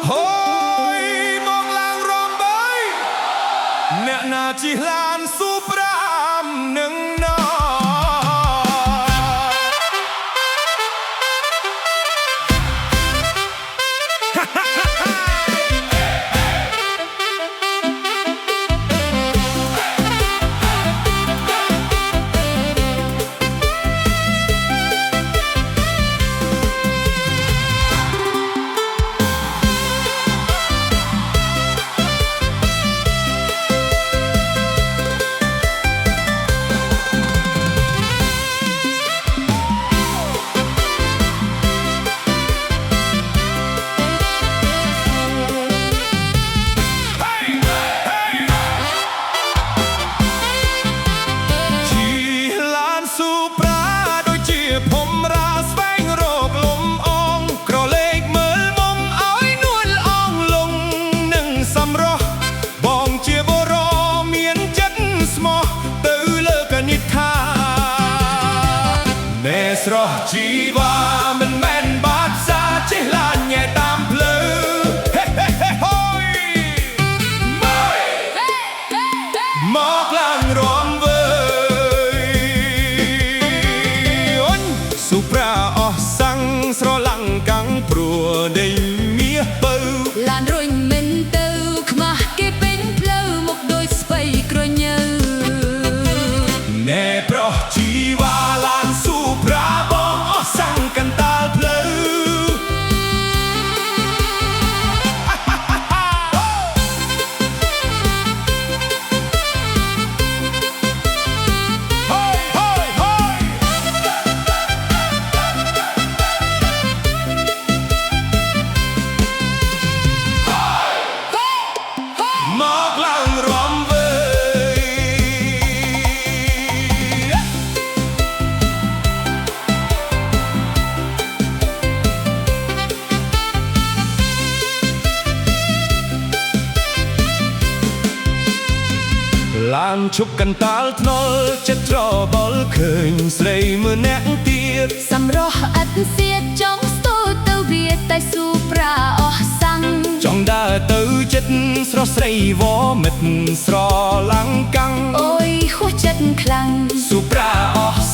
Hoi mong lang rong bayអ្នកណាជិះឡានស៊ូប្រាំនឹងណោ ស្រស់ជីវ៉ាមិនមែនបាត់សាចេះឡានញ៉ែតាមផ្លូវហេហេហេហុយមកឡើងរំវើយអូនស៊ូប្រាអស់សាំងស្រឡាំងកាំងព្រោះដេញមាសបើឡានរុញមិនទៅខ្មាស់គេពេញផ្លូវមកដោយស្បៃក្រញើណែប្រុសជីវ៉ាឡានស៊ូប្រាបងអស់សាំងកណ្ដាលផ្លូវមកឡើងរំវើយឡានឈប់កន្តាលថ្នល់ចិត្តច្របល់ឃើញស្រីម្នាក់ទៀតសម្រស់ឥតសៀតចង់ស្ទូទៅវាតែស៊ូប្រាអស់សាំងចង់ដើរទៅចិត្តស្រស់ស្រីវមិត្តស្រឡាំងកាំងអូយហួសចិត្តខ្លាំងស៊ូប្រាអស់